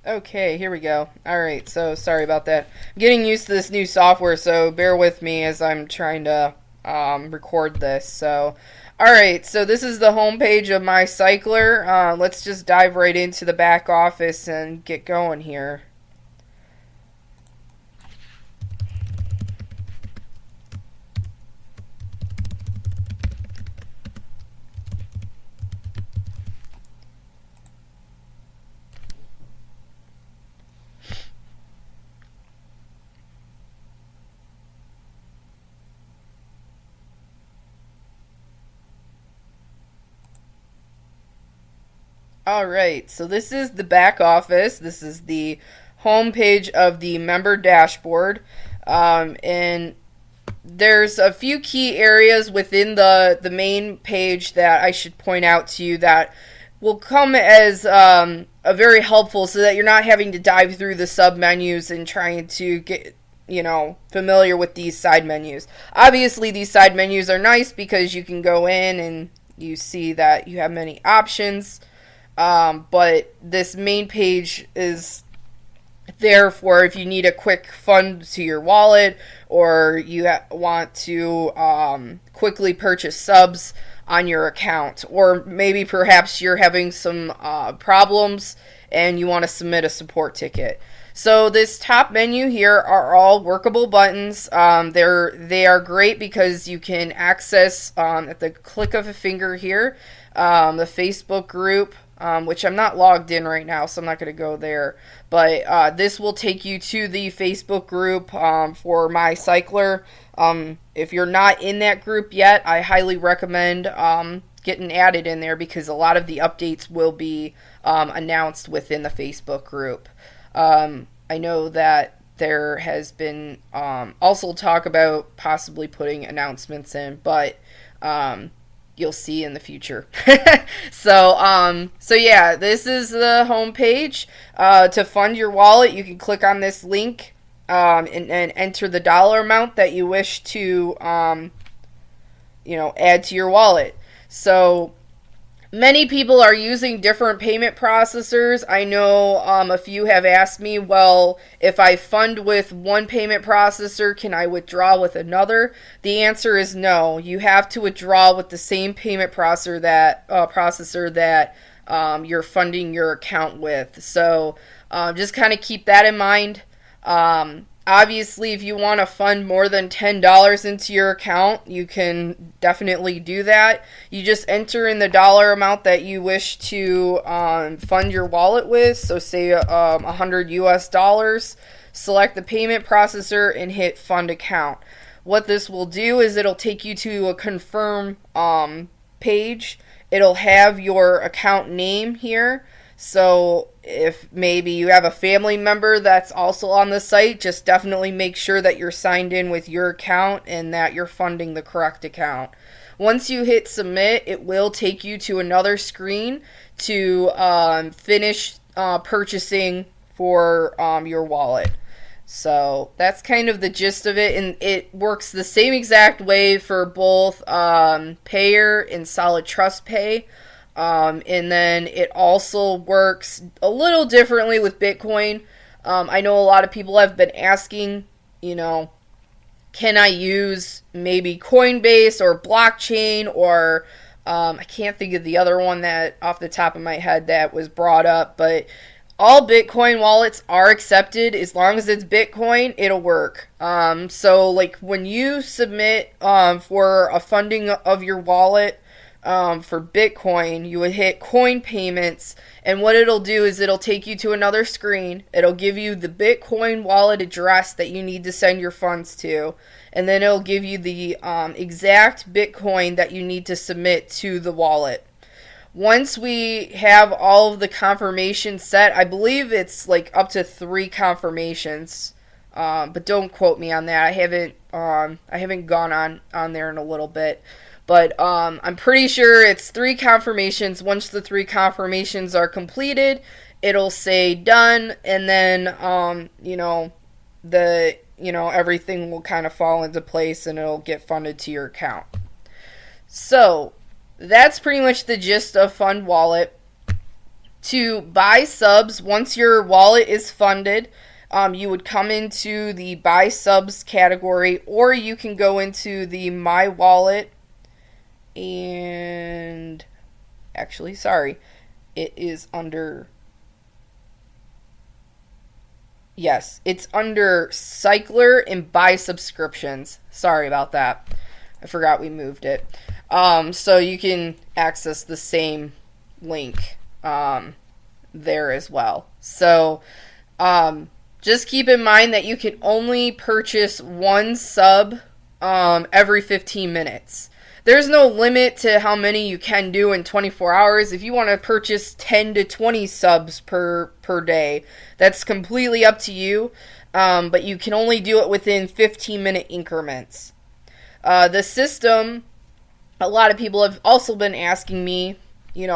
Okay, here we go. Alright, so sorry about that. I'm getting used to this new software, so bear with me as I'm trying to record this. So, alright, so this is the home page of MyCycler. Let's just dive right into the back office and get going here. Alright, so this is the back office. This is the home page of the member dashboard. And there's a few key areas within the main page that I should point out to you that will come as a very helpful so that you're not having to dive through the sub menus and trying to get familiar with these side menus. Obviously, these side menus are nice because you can go in and you see that you have many options. But this main page is there for if you need a quick fund to your wallet or you want to quickly purchase subs on your account, or maybe perhaps you're having some problems and you want to submit a support ticket. So this top menu here are all workable buttons. They are great because you can access at the click of a finger here the Facebook group, which I'm not logged in right now, so I'm not going to go there. But this will take you to the Facebook group for MyCycler. If you're not in that group yet, I highly recommend getting added in there because a lot of the updates will be announced within the Facebook group. I know that there has been also talk about possibly putting announcements in, but you'll see in the future. So yeah, this is the home page. To fund your wallet, you can click on this link and enter the dollar amount that you wish to add to your wallet. So many people are using different payment processors. I know a few have asked me, well, if I fund with one payment processor, can I withdraw with another? The answer is no. You have to withdraw with the same payment processor that you're funding your account with. So just kind of keep that in mind. Obviously, if you want to fund more than $10 into your account, you can definitely do that. You just enter in the dollar amount that you wish to fund your wallet with. So say $100 US, select the payment processor and hit fund account. What this will do is it'll take you to a confirm page. It'll have your account name here. So if maybe you have a family member that's also on the site, just definitely make sure that you're signed in with your account and that you're funding the correct account. Once you hit submit, it will take you to another screen to finish purchasing for your wallet. So that's kind of the gist of it, and it works the same exact way for both Payer and Solid Trust Pay. And then it also works a little differently with Bitcoin. I know a lot of people have been asking, can I use maybe Coinbase or blockchain or I can't think of the other one that off the top of my head that was brought up, but all Bitcoin wallets are accepted. As long as it's Bitcoin, it'll work. So like when you submit for a funding of your wallet, for Bitcoin, you would hit coin payments, and what it'll do is it'll take you to another screen. It'll give you the Bitcoin wallet address that you need to send your funds to, and then it'll give you the exact Bitcoin that you need to submit to the wallet. Once we have all of the confirmations set, I believe it's like up to 3 confirmations, but don't quote me on that. I haven't gone on there in a little bit. But I'm pretty sure it's 3 confirmations. Once the 3 confirmations are completed, it'll say done, and then everything will kind of fall into place and it'll get funded to your account. So that's pretty much the gist of Fund Wallet. To buy subs, once your wallet is funded, you would come into the buy subs category, or you can go into the my wallet and actually, sorry, it is under, yes, it's under Cycler and buy subscriptions. Sorry about that. I forgot we moved it. So you can access the same link there as well. So just keep in mind that you can only purchase one sub every 15 minutes. There's no limit to how many you can do in 24 hours. If you want to purchase 10 to 20 subs per day, that's completely up to you. But you can only do it within 15-minute increments. The system, a lot of people have also been asking me,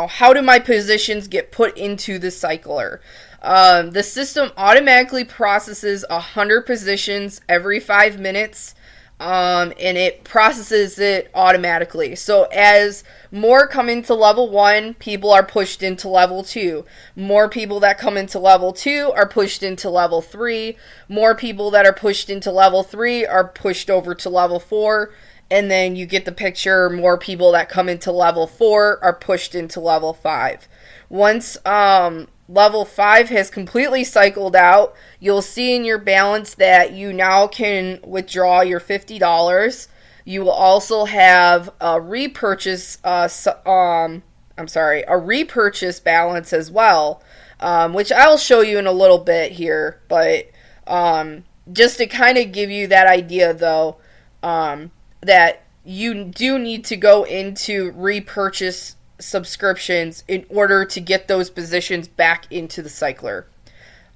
how do my positions get put into the cycler? The system automatically processes 100 positions every 5 minutes. And it processes it automatically. So as more come into level 1, people are pushed into level 2. More people that come into level 2 are pushed into level 3. More people that are pushed into level 3 are pushed over to level 4. And then you get the picture, more people that come into level 4 are pushed into level 5. Once level 5 has completely cycled out, you'll see in your balance that you now can withdraw your $50. You will also have a repurchase a repurchase balance as well, which I'll show you in a little bit here, but just to kind of give you that idea though, that you do need to go into repurchase subscriptions in order to get those positions back into the cycler.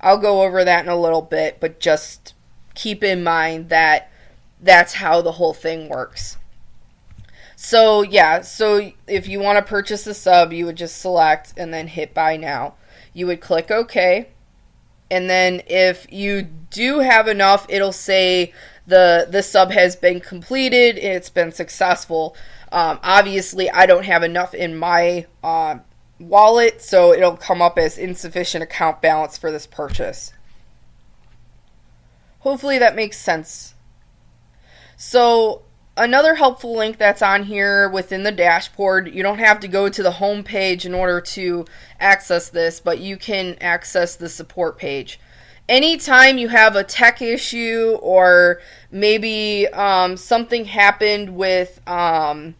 I'll go over that in a little bit, but just keep in mind that that's how the whole thing works. So yeah, so if you want to purchase a sub, you would just select and then hit buy now. You would click OK, and then if you do have enough, it'll say the sub has been completed and it's been successful. Obviously, I don't have enough in my wallet, so it'll come up as insufficient account balance for this purchase. Hopefully that makes sense. So another helpful link that's on here within the dashboard, you don't have to go to the home page in order to access this, but you can access the support page. Anytime you have a tech issue or maybe something happened with not,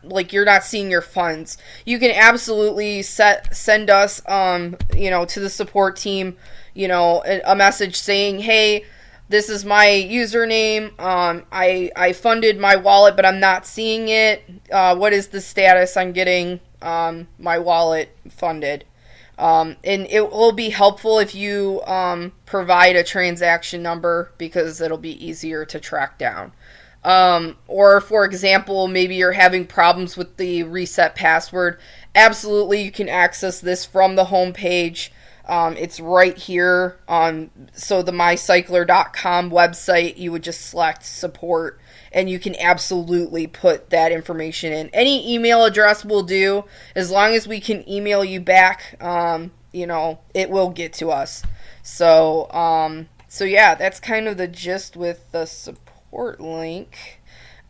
like, you're not seeing your funds, you can absolutely send us to the support team a message saying, hey, this is my username, I funded my wallet but I'm not seeing it, what is the status on getting my wallet funded. And it will be helpful if you provide a transaction number, because it'll be easier to track down. Or for example, maybe you're having problems with the reset password. Absolutely, you can access this from the home page. It's right here on, so the MyCycler.com website, you would just select support, and you can absolutely put that information in. Any email address will do, as long as we can email you back, it will get to us. So yeah, that's kind of the gist with the support link.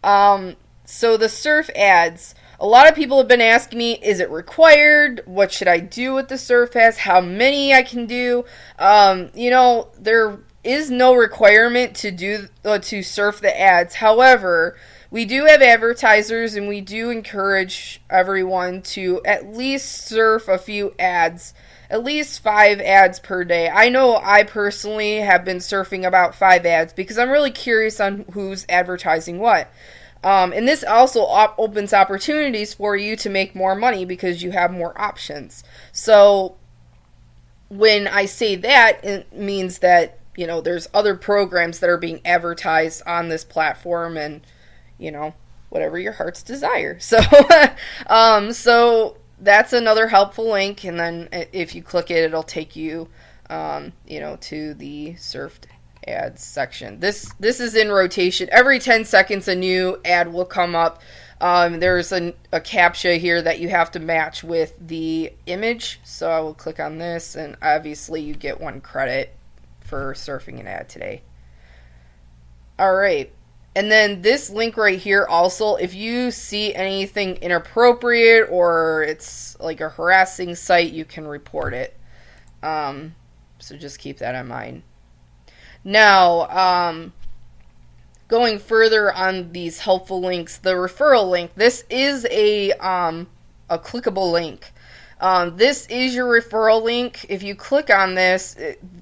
So the surf ads, a lot of people have been asking me, is it required? What should I do with the surf ads? How many I can do? There is no requirement to surf the ads. However, we do have advertisers, and we do encourage everyone to at least surf a few ads, at least 5 ads per day. I know I personally have been surfing about 5 ads because I'm really curious on who's advertising what. And this also opens opportunities for you to make more money because you have more options. So when I say that, it means that, there's other programs that are being advertised on this platform, and, whatever your heart's desire. So, so that's another helpful link. And then if you click it, it'll take you, to the surfed ads section. This is in rotation. Every 10 seconds a new ad will come up. There's a CAPTCHA here that you have to match with the image. So I will click on this, and obviously you get 1 credit for surfing an ad today. Alright, and then this link right here also, if you see anything inappropriate or it's like a harassing site, you can report it. So just keep that in mind. Now, going further on these helpful links, the referral link, this is a clickable link. This is your referral link. If you click on this,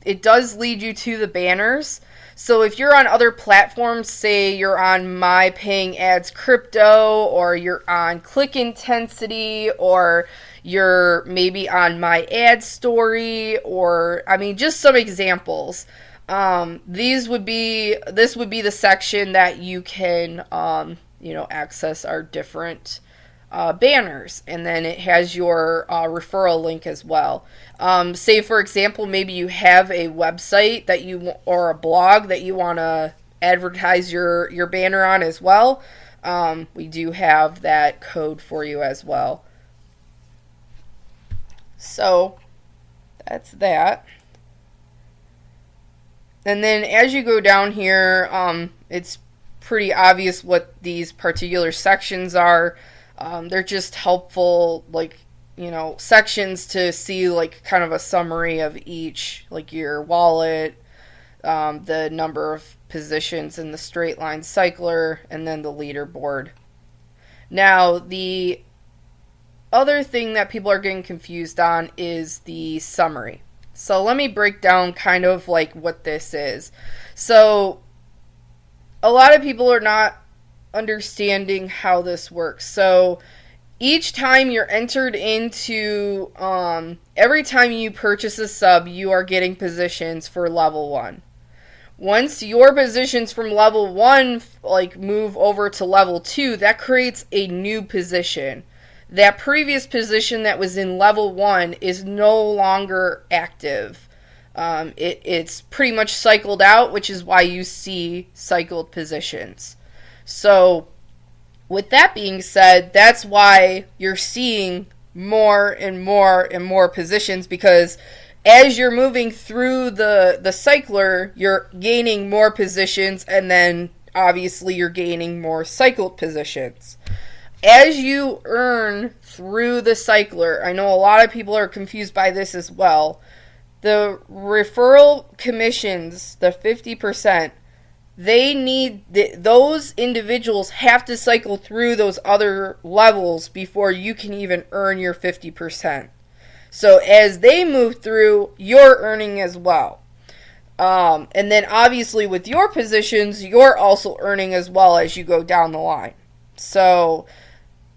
it does lead you to the banners. So if you're on other platforms, say you're on My Paying Ads Crypto, or you're on Click Intensity, or you're maybe on My Ad Story, or just some examples. This would be the section that you can access our different banners, and then it has your referral link as well. Say for example, maybe you have a website that or a blog that you want to advertise your banner on as well. We do have that code for you as well. So that's that. And then as you go down here, it's pretty obvious what these particular sections are. They're just helpful, sections to see, kind of a summary of each, like your wallet, the number of positions in the straight line cycler, and then the leaderboard. Now, the other thing that people are getting confused on is the summary. So let me break down kind of what this is. So a lot of people are not understanding how this works. So each time you're entered into, every time you purchase a sub, you are getting positions for level 1. Once your positions from level 1 move over to level 2, that creates a new position. That previous position that was in level 1 is no longer active. It's pretty much cycled out, which is why you see cycled positions. So, with that being said, that's why you're seeing more and more and more positions, because as you're moving through the cycler, you're gaining more positions, and then obviously you're gaining more cycled positions. As you earn through the cycler, I know a lot of people are confused by this as well. The referral commissions, the 50%, those individuals have to cycle through those other levels before you can even earn your 50%. So as they move through, you're earning as well. And then obviously with your positions, you're also earning as well as you go down the line. So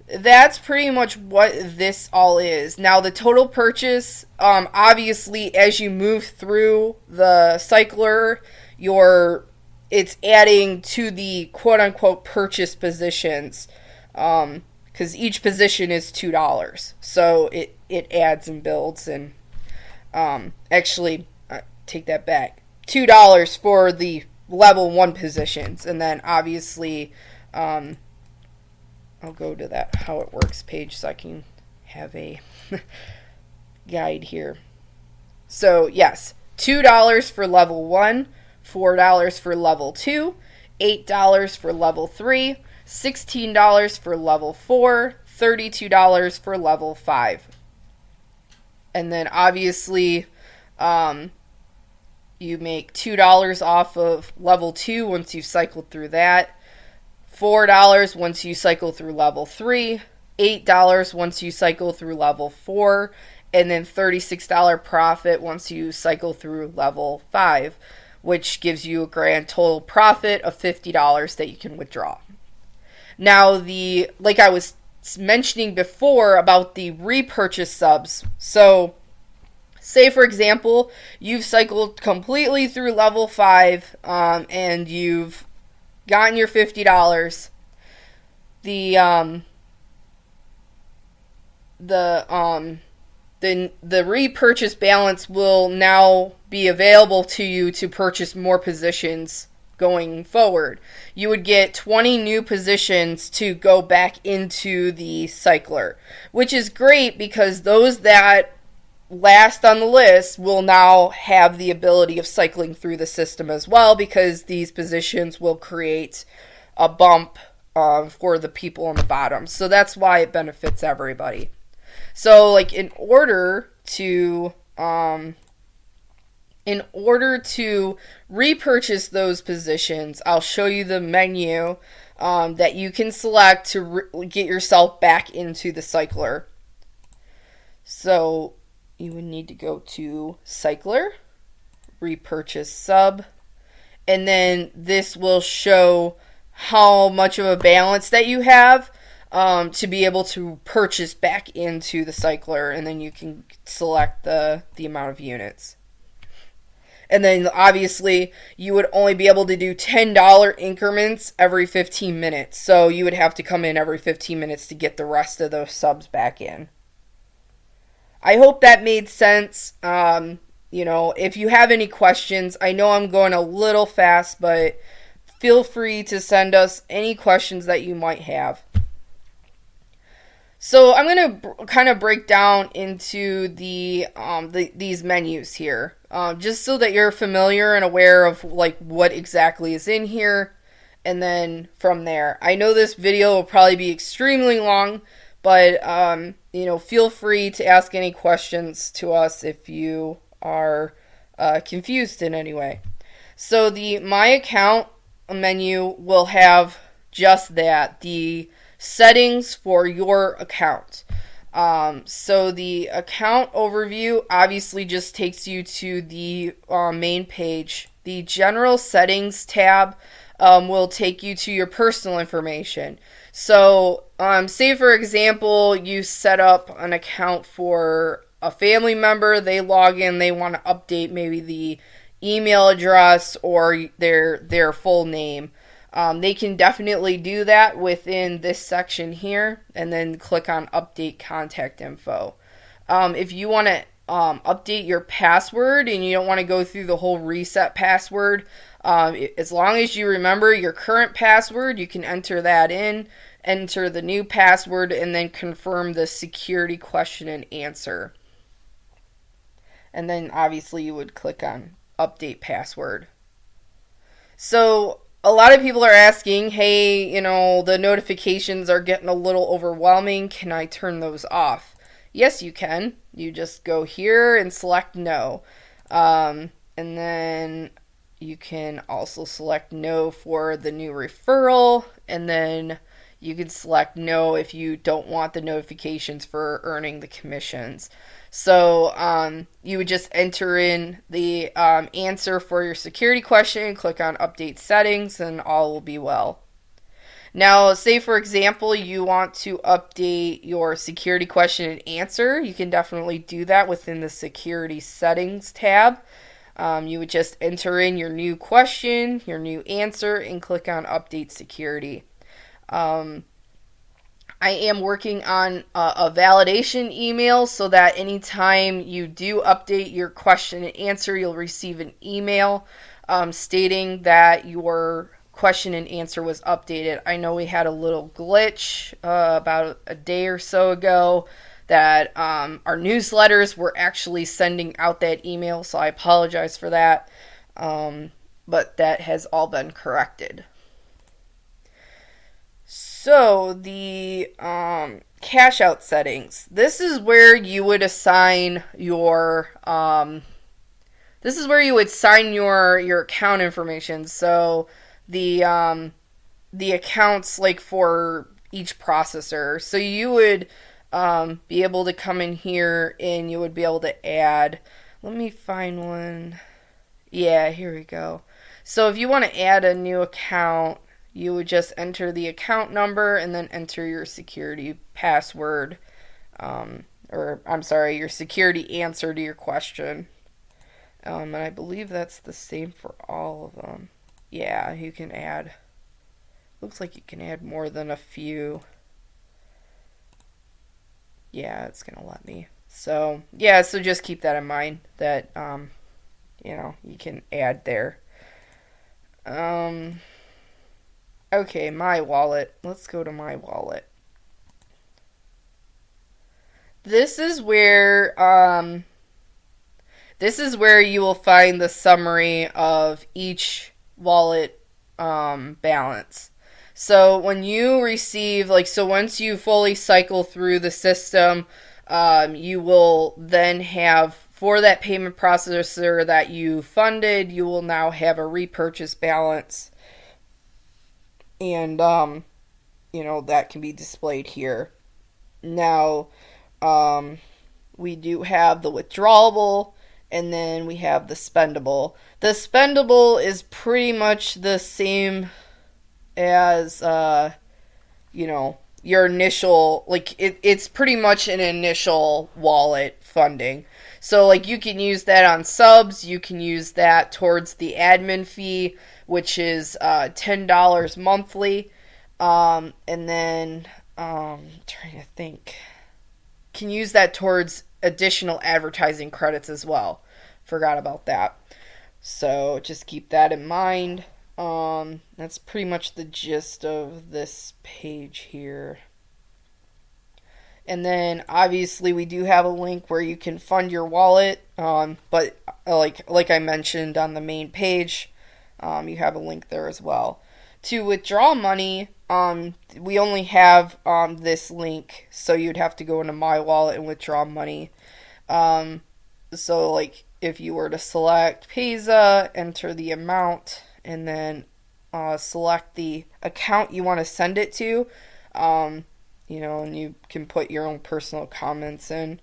that's pretty much what this all is. Now the total purchase, obviously as you move through the cycler, it's adding to the quote-unquote purchase positions, because each position is $2. So it adds and builds, and actually, take that back. $2 for the level 1 positions, and then obviously, I'll go to that how it works page so I can have a guide here. So yes, $2 for level 1, $4 for level 2, $8 for level 3, $16 for level 4, $32 for level 5. And then obviously you make $2 off of level 2 once you've cycled through that, $4 once you cycle through level 3, $8 once you cycle through level 4, and then $36 profit once you cycle through level 5, which gives you a grand total profit of $50 that you can withdraw. Now, like I was mentioning before about the repurchase subs, so say for example, you've cycled completely through level 5, and you've gotten your $50. The repurchase balance will now be available to you to purchase more positions going forward. You would get 20 new positions to go back into the cycler, which is great because those that last on the list will now have the ability of cycling through the system as well, because these positions will create a bump for the people on the bottom. So that's why it benefits everybody. So like in order to repurchase those positions, I'll show you the menu that you can select to get yourself back into the cycler. So you would need to go to Cycler, Repurchase Sub, and then this will show how much of a balance that you have to be able to purchase back into the cycler, and then you can select the amount of units. And then obviously you would only be able to do $10 increments every 15 minutes. So you would have to come in every 15 minutes to get the rest of those subs back in. I hope that made sense. If you have any questions, I know I'm going a little fast, but feel free to send us any questions that you might have. So I'm going to kind of break down into these menus here, just so that you're familiar and aware of like what exactly is in here, and then from there. I know this video will probably be extremely long, but feel free to ask any questions to us if you are confused in any way. So the My Account menu will have just that, the settings for your account. So the account overview obviously just takes you to the main page. The general settings tab will take you to your personal information. So say for example you set up an account for a family member, they log in, they want to update maybe the email address or their full name. They can definitely do that within this section here, and then click on Update Contact Info. If you want to update your password and you don't want to go through the whole reset password, as long as you remember your current password, you can enter that in, enter the new password, and then confirm the security question and answer. And then obviously you would click on Update Password. So a lot of people are asking, hey, the notifications are getting a little overwhelming. Can I turn those off? Yes, you can. You just go here and select no. And then you can also select no for the new referral. And then you can select no if you don't want the notifications for earning the commissions. So you would just enter in the answer for your security question, click on Update Settings, and all will be well. Now, say for example you want to update your security question and answer, you can definitely do that within the Security Settings tab. You would just enter in your new question, your new answer, and click on Update Security. I am working on a validation email so that anytime you do update your question and answer, you'll receive an email stating that your question and answer was updated. I know we had a little glitch about a day or so ago that our newsletters were actually sending out that email, so I apologize for that, but that has all been corrected. So the cash out settings. This is where you would assign your your account information. So the accounts like for each processor. So you would be able to come in here and you would be able to add. Let me find one. Yeah, here we go. So if you want to add a new account, you would just enter the account number and then enter your security password, your security answer to your question. And I believe that's the same for all of them. Yeah, you can add, looks like you can add more than a few. Yeah, it's going to let me. So, yeah, so just keep that in mind that, you can add there. Okay, my wallet. Let's go to my wallet. This is where you will find the summary of each wallet balance. So when you receive, once you fully cycle through the system, you will then have, for that payment processor that you funded, you will now have a repurchase balance. And, that can be displayed here. Now, we do have the withdrawable, and then we have the spendable. The spendable is pretty much the same as, your initial, it's pretty much an initial wallet funding. So, you can use that on subs, you can use that towards the admin fee, which is $10 monthly, and then, trying to think, can use that towards additional advertising credits as well. Forgot about that. So just keep that in mind. That's pretty much the gist of this page here. And then obviously we do have a link where you can fund your wallet. But like I mentioned on the main page, you have a link there as well. To withdraw money, we only have this link, so you'd have to go into My Wallet and withdraw money. So if you were to select Payza, enter the amount, and then select the account you want to send it to, and you can put your own personal comments in.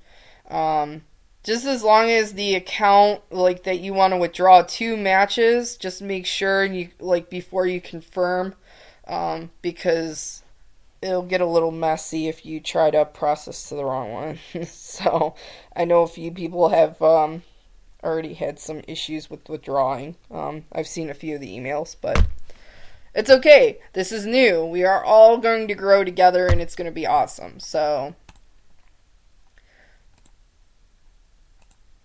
Just as long as the account that you want to withdraw to matches, just make sure you before you confirm, because it'll get a little messy if you try to process to the wrong one. So I know a few people have already had some issues with withdrawing. I've seen a few of the emails, but it's okay. This is new. We are all going to grow together, and it's going to be awesome. So.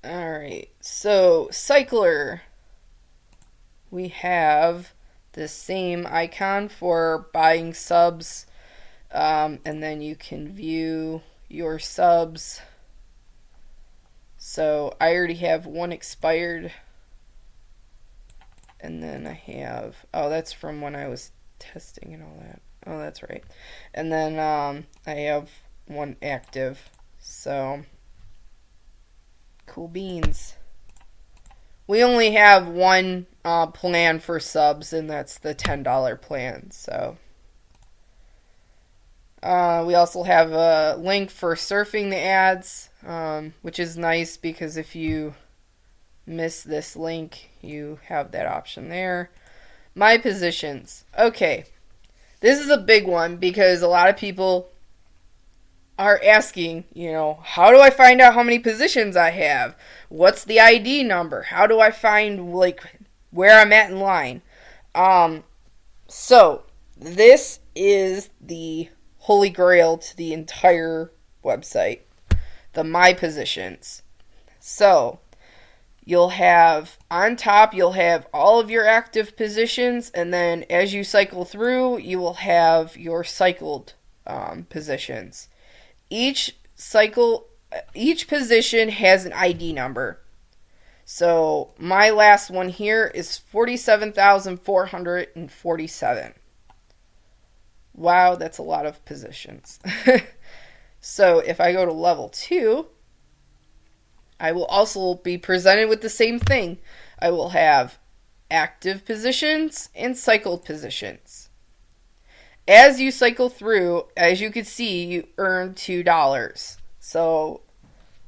Alright, so Cycler, we have the same icon for buying subs, and then you can view your subs. So I already have one expired, and then I have, that's from when I was testing and all that. Oh, that's right. And then I have one active, so cool beans. We only have one plan for subs, and that's the $10 plan. So we also have a link for surfing the ads, which is nice because if you miss this link, you have that option there. My positions. Okay, this is a big one because a lot of people are asking, how do I find out how many positions I have? What's the ID number? How do I find, where I'm at in line? So, this is the holy grail to the entire website. The My Positions. So, you'll have, on top, you'll have all of your active positions, and then as you cycle through, you will have your cycled positions. Each position has an ID number. So my last one here is 47,447. Wow, that's a lot of positions. So if I go to level 2, I will also be presented with the same thing. I will have active positions and cycled positions. As you cycle through, as you can see, you earn $2. So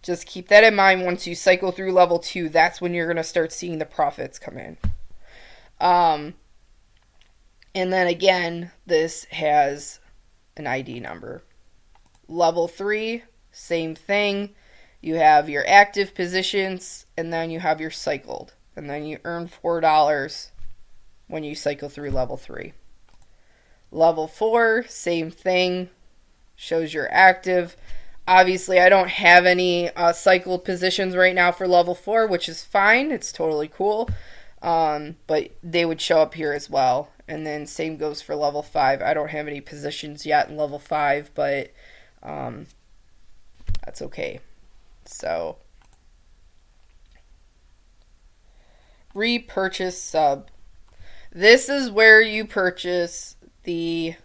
just keep that in mind. Once you cycle through level 2, that's when you're going to start seeing the profits come in. And then again, this has an ID number. Level 3, same thing. You have your active positions, and then you have your cycled. And then you earn $4 when you cycle through level 3. Level 4, same thing, shows you're active. Obviously, I don't have any cycled positions right now for level 4, which is fine. It's totally cool. but they would show up here as well. And then same goes for level 5. I don't have any positions yet in level 5, but that's okay. So, repurchase sub. This is where you purchase the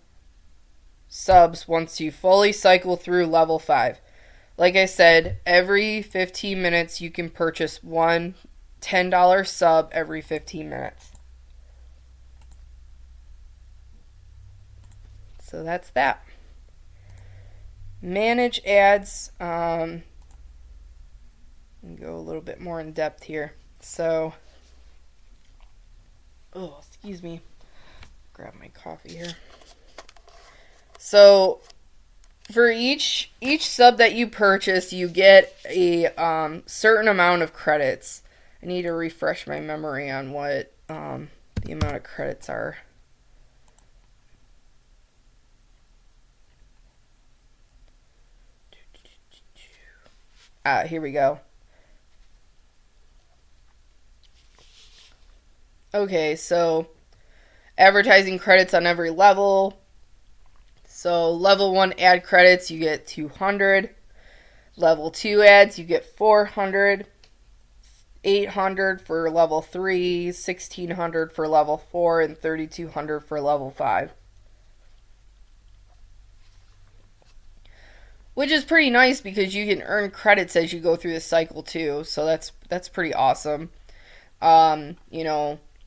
subs once you fully cycle through level 5. Like I said, every 15 minutes you can purchase one $10 sub every 15 minutes. So that's that. Manage ads. Go a little bit more in depth here. So, excuse me. Grab my coffee here. So, for each sub that you purchase, you get a certain amount of credits. I need to refresh my memory on what the amount of credits are. Here we go. Okay, so advertising credits on every level. So level 1 ad credits, you get 200. Level 2 ads, you get 400. 800 for level 3, 1600 for level 4, and 3200 for level 5. Which is pretty nice because you can earn credits as you go through the cycle too. So that's pretty awesome.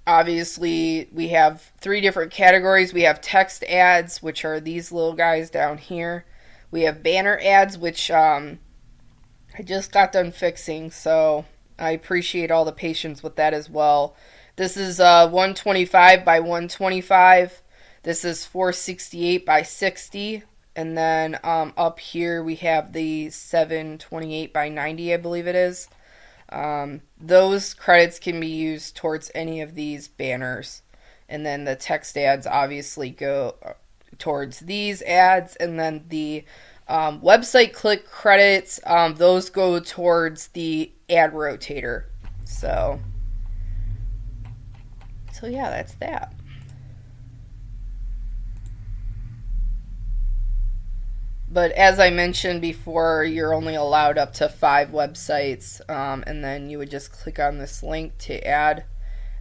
Obviously we have 3 different categories. We have text ads, which are these little guys down here. We have banner ads, which I just got done fixing, so I appreciate all the patience with that as well. This is 125 by 125. This is 468 by 60. And then up here we have the 728 by 90, I believe it is. Those credits can be used towards any of these banners. And then the text ads obviously go towards these ads. And then the website click credits, those go towards the ad rotator. So yeah, that's that. But as I mentioned before, you're only allowed up to 5 websites, and then you would just click on this link to add,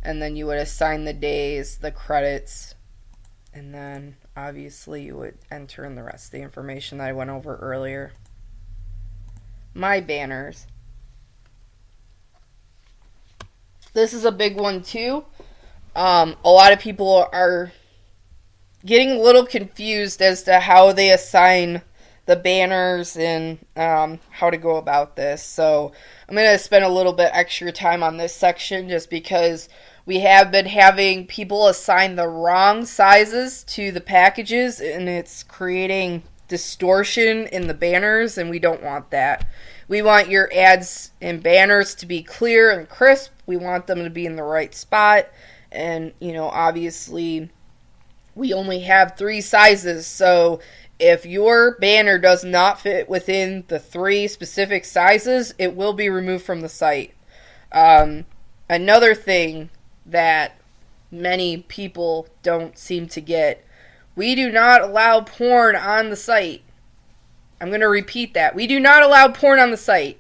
and then you would assign the days, the credits, and then obviously you would enter in the rest of the information that I went over earlier. My banners. This is a big one too. A lot of people are getting a little confused as to how they assign the banners and how to go about this. So I'm going to spend a little bit extra time on this section just because we have been having people assign the wrong sizes to the packages, and it's creating distortion in the banners, and we don't want that. We want your ads and banners to be clear and crisp. We want them to be in the right spot. And, obviously we only have 3 sizes. So if your banner does not fit within the 3 specific sizes, it will be removed from the site. Another thing that many people don't seem to get, we do not allow porn on the site. I'm going to repeat that. We do not allow porn on the site.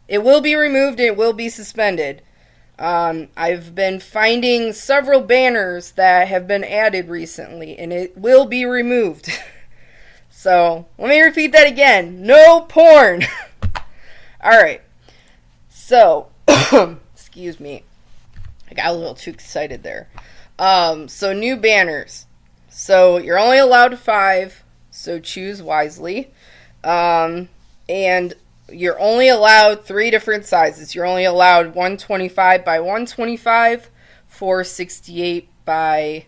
It will be removed and it will be suspended. I've been finding several banners that have been added recently, and it will be removed. So, let me repeat that again. No porn! Alright. So, excuse me. I got a little too excited there. So, new banners. So, you're only allowed 5, so choose wisely. And you're only allowed 3 different sizes. You're only allowed 125 by 125, 468 by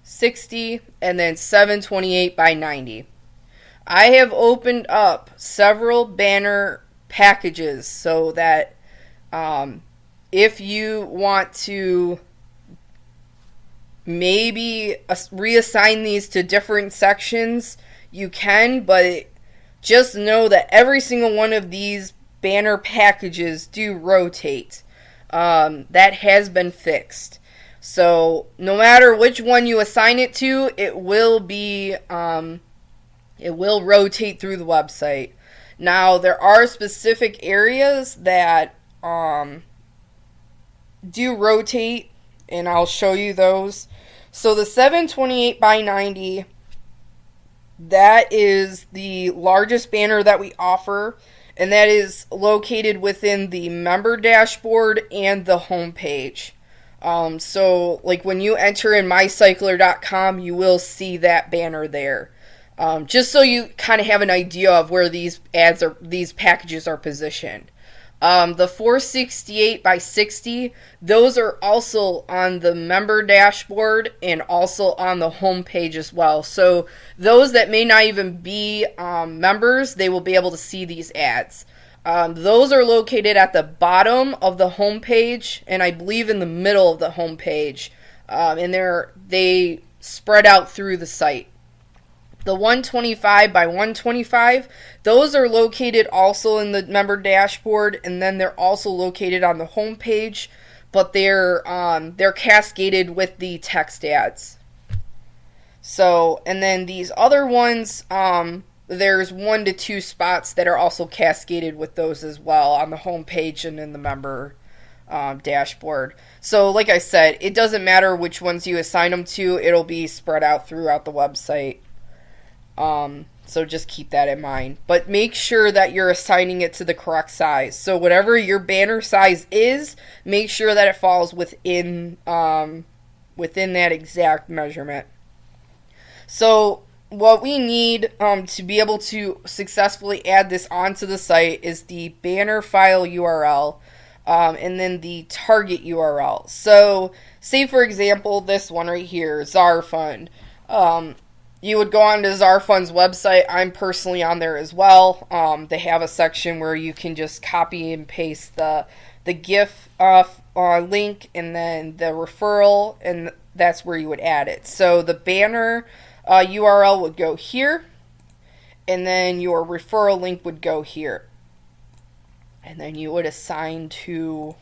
60, and then 728 by 90. I have opened up several banner packages so that if you want to maybe reassign these to different sections, you can, but just know that every single one of these banner packages do rotate. that has been fixed. So no matter which one you assign it to, it will rotate through the website. Now there are specific areas that do rotate, and I'll show you those. So the 728 by 90, that is the largest banner that we offer, and that is located within the member dashboard and the home page. So like when you enter in MyCycler.com, you will see that banner there. Just so you kind of have an idea of where these packages are positioned. The 468 by 60, those are also on the member dashboard and also on the home page as well. So those that may not even be members, they will be able to see these ads. Those are located at the bottom of the home page, and I believe in the middle of the home page. And they spread out through the site. The 125 by 125, those are located also in the member dashboard, and then they're also located on the home page, but they're cascaded with the text ads. So, and then these other ones, there's 1 to 2 spots that are also cascaded with those as well on the home page and in the member dashboard. So, like I said, it doesn't matter which ones you assign them to; it'll be spread out throughout the website. So just keep that in mind. But make sure that you're assigning it to the correct size. So whatever your banner size is, make sure that it falls within that exact measurement. So what we need to be able to successfully add this onto the site is the banner file URL and then the target URL. So say for example this one right here, Zarfund. You would go on to Zarfund's website. I'm personally on there as well. They have a section where you can just copy and paste the GIF link and then the referral, and that's where you would add it. So the banner URL would go here, and then your referral link would go here. And then you would assign to,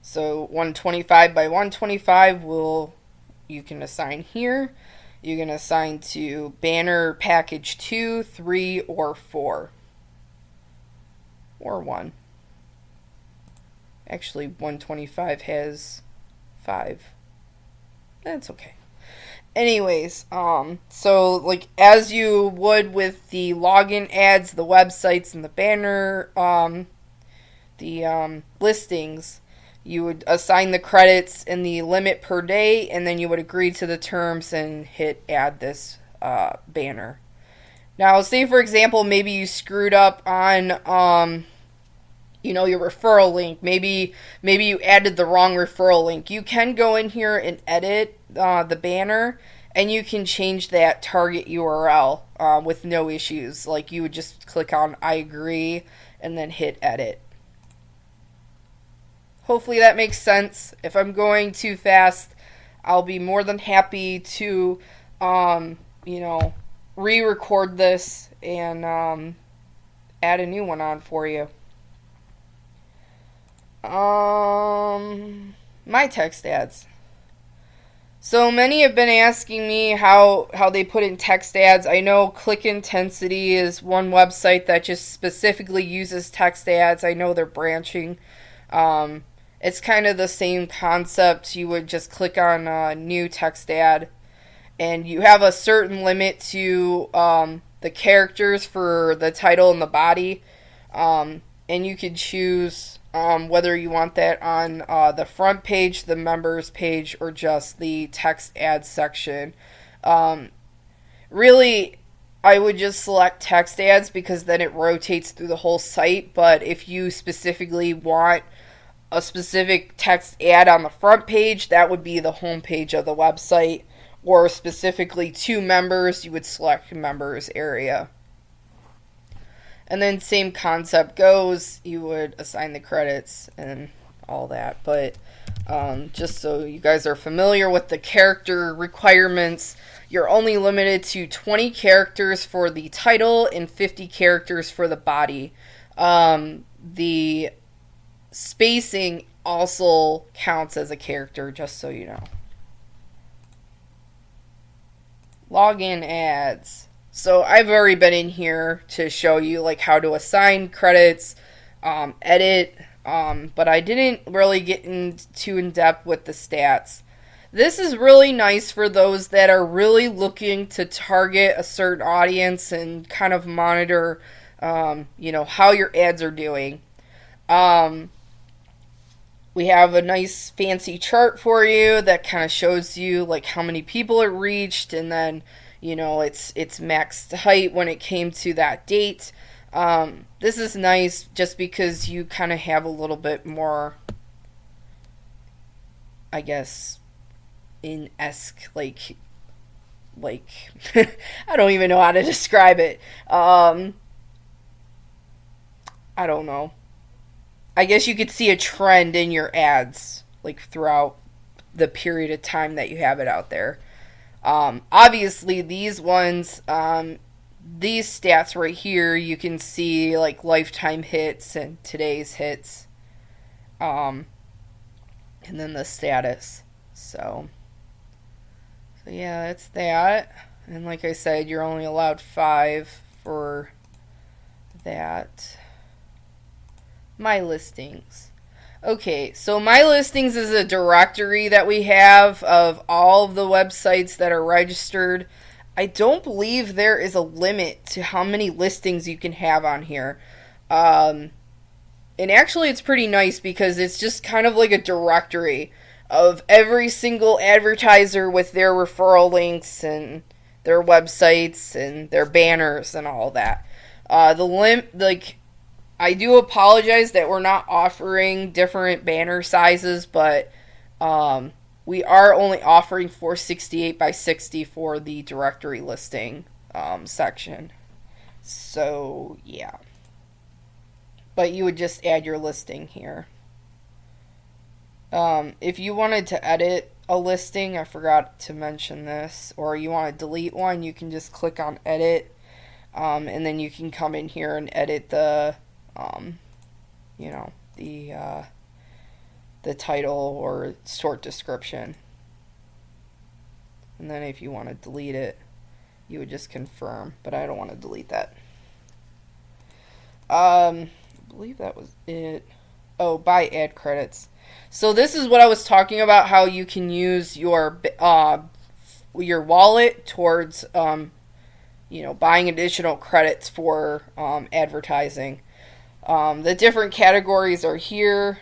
so 125 by 125 you can assign here. You can assign to banner package 2, 3, or 4. Or 1. Actually, 125 has 5. That's okay. Anyways, so like as you would with the login ads, the websites, and the banner, listings, you would assign the credits and the limit per day, and then you would agree to the terms and hit add this banner. Now, say for example, maybe you screwed up on your referral link. Maybe you added the wrong referral link. You can go in here and edit the banner, and you can change that target URL with no issues. Like you would just click on I agree and then hit edit. Hopefully that makes sense. If I'm going too fast, I'll be more than happy to, re-record this and add a new one on for you. My text ads. So many have been asking me how they put in text ads. I know Click Intensity is one website that just specifically uses text ads. I know they're branching. It's kind of the same concept. You would just click on a new text ad, and you have a certain limit to the characters for the title and the body, and you could choose whether you want that on the front page, the members page, or just the text ad section. Really, I would just select text ads because then it rotates through the whole site. But if you specifically want a specific text ad on the front page, that would be the home page of the website, or specifically to members, you would select members area. And then same concept goes, you would assign the credits and all that. But just so you guys are familiar with the character requirements, you're only limited to 20 characters for the title and 50 characters for the body. The spacing also counts as a character, just so you know. Login ads. So I've already been in here to show you like how to assign credits, edit, but I didn't really get too in depth with the stats. This is really nice for those that are really looking to target a certain audience and kind of monitor, how your ads are doing. We have a nice fancy chart for you that kind of shows you like how many people it reached, and then its max height when it came to that date. This is nice just because you kind of have a little bit more, I guess, in-esque, like I don't even know how to describe it. I don't know. I guess you could see a trend in your ads, like throughout the period of time that you have it out there. Obviously, these ones, these stats right here, you can see like lifetime hits and today's hits, and then the status. So yeah, that's that. And like I said, you're only allowed 5 for that. My listings. Okay, so my listings is a directory that we have of all of the websites that are registered. I don't believe there is a limit to how many listings you can have on here. And actually it's pretty nice because it's just kind of like a directory of every single advertiser with their referral links and their websites and their banners and all that. I do apologize that we're not offering different banner sizes, but we are only offering 468 by 60 for the directory listing section. So, yeah. But you would just add your listing here. If you wanted to edit a listing, I forgot to mention this, or you want to delete one, you can just click on edit, and then you can come in here and edit the title or short description. And then if you want to delete it, you would just confirm, but I don't want to delete that. I believe that was it. Oh, buy ad credits. So this is what I was talking about, how you can use your wallet towards buying additional credits for advertising. The different categories are here.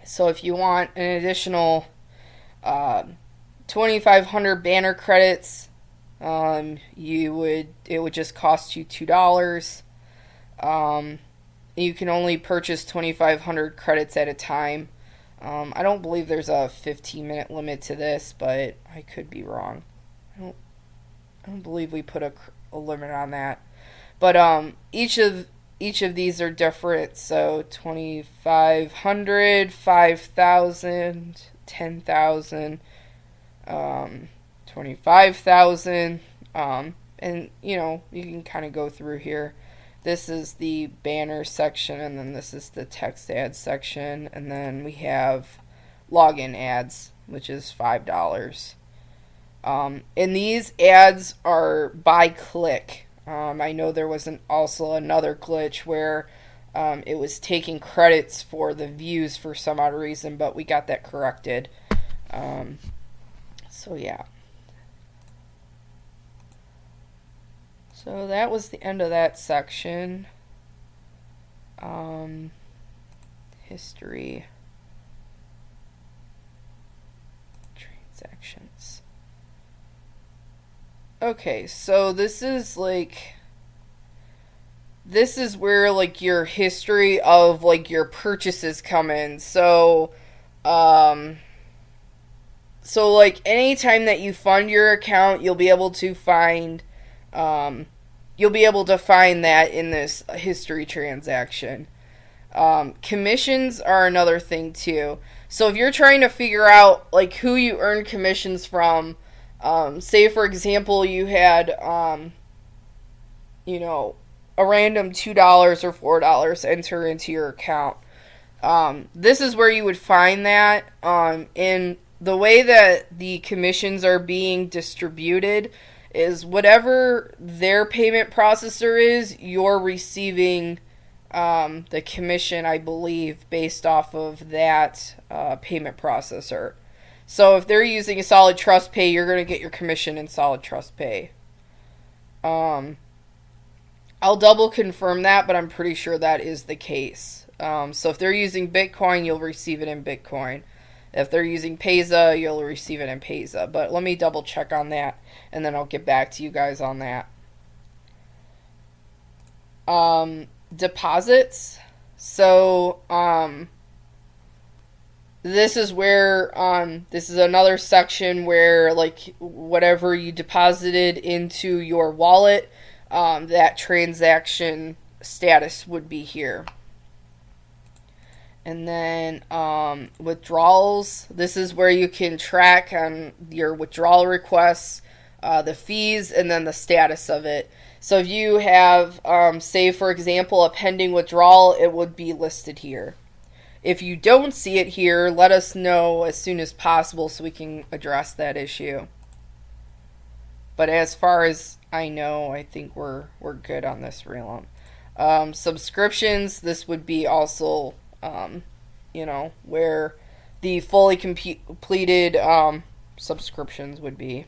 So if you want an additional 2,500 banner credits, it would just cost you $2. You can only purchase 2,500 credits at a time. I don't believe there's a 15-minute limit to this, but I could be wrong. I don't believe we put a limit on that. But each of these are different. So 2,500, 5,000, 10,000, 25,000, and you can kind of go through here. This is the banner section, and then this is the text ads section, and then we have login ads, which is $5. And these ads are by click. I know there was also another glitch where it was taking credits for the views for some odd reason, but we got that corrected. So yeah. So that was the end of that section. History. Transactions. Okay, so this is where like your history of like your purchases come in. So like anytime that you fund your account, you'll be able to find that in this history transaction. Commissions are another thing too. So if you're trying to figure out like who you earn commissions from, say for example you had a random $2 or $4 enter into your account. This is where you would find that. In the way that the commissions are being distributed is whatever their payment processor is, you're receiving the commission, I believe, based off of that payment processor. So if they're using a Solid Trust Pay, you're going to get your commission in Solid Trust Pay. I'll double confirm that, but I'm pretty sure that is the case. So if they're using Bitcoin, you'll receive it in Bitcoin. If they're using Payza, you'll receive it in Payza. But let me double check on that, and then I'll get back to you guys on that. Deposits. So, this is where, this is another section where, like, whatever you deposited into your wallet, that transaction status would be here. And then withdrawals, this is where you can track on your withdrawal requests, the fees, and then the status of it. So if you have, say for example, a pending withdrawal, it would be listed here. If you don't see it here, let us know as soon as possible so we can address that issue. But as far as I know, I think we're good on this realm. Subscriptions, this would be also where the fully completed subscriptions would be.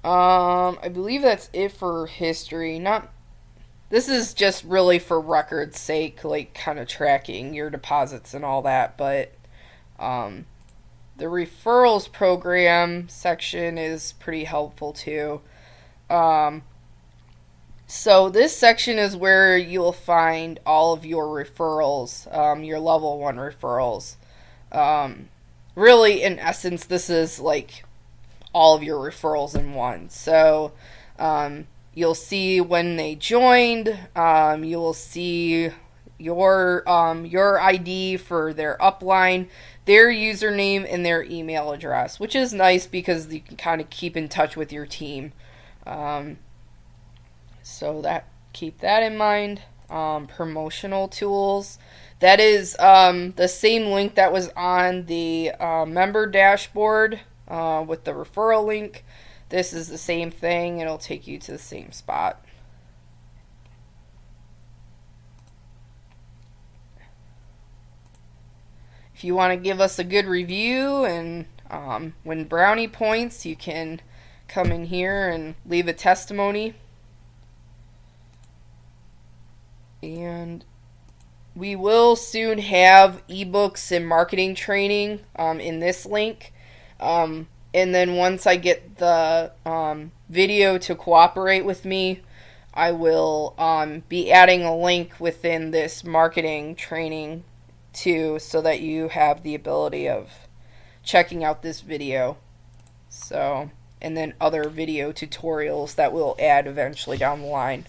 I believe that's it for history. This is just really for record's sake, like kind of tracking your deposits and all that, but the referrals program section is pretty helpful too. So this section is where you'll find all of your referrals, your level 1 referrals. Really, in essence, this is like all of your referrals in one. So you'll see when they joined. You will see your ID for their upline, their username, and their email address, which is nice because you can kind of keep in touch with your team. So keep that in mind. Promotional tools. That is the same link that was on the member dashboard with the referral link. This is the same thing. It'll take you to the same spot. If you want to give us a good review and win brownie points, you can come in here and leave a testimony. And we will soon have ebooks and marketing training in this link. And then once I get the video to cooperate with me, I will be adding a link within this marketing training too, so that you have the ability of checking out this video. So, and then other video tutorials that we'll add eventually down the line.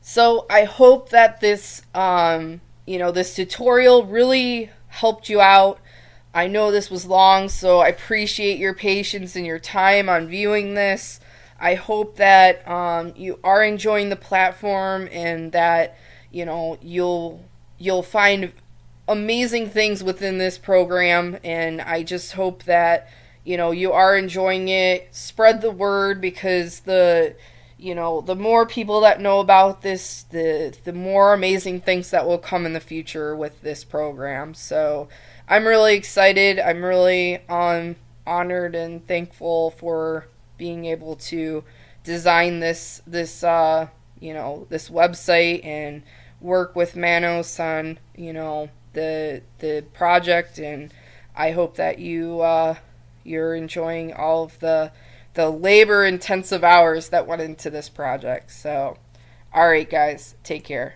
So I hope that this, this tutorial really helped you out. I know this was long, so I appreciate your patience and your time on viewing this. I hope that you are enjoying the platform and that you'll find amazing things within this program. And I just hope that you are enjoying it. Spread the word, because the more people that know about this, the more amazing things that will come in the future with this program. So I'm really excited. I'm really honored and thankful for being able to design this website and work with Manos on the project. And I hope that you're enjoying all of the labor-intensive hours that went into this project. So, all right, guys, take care.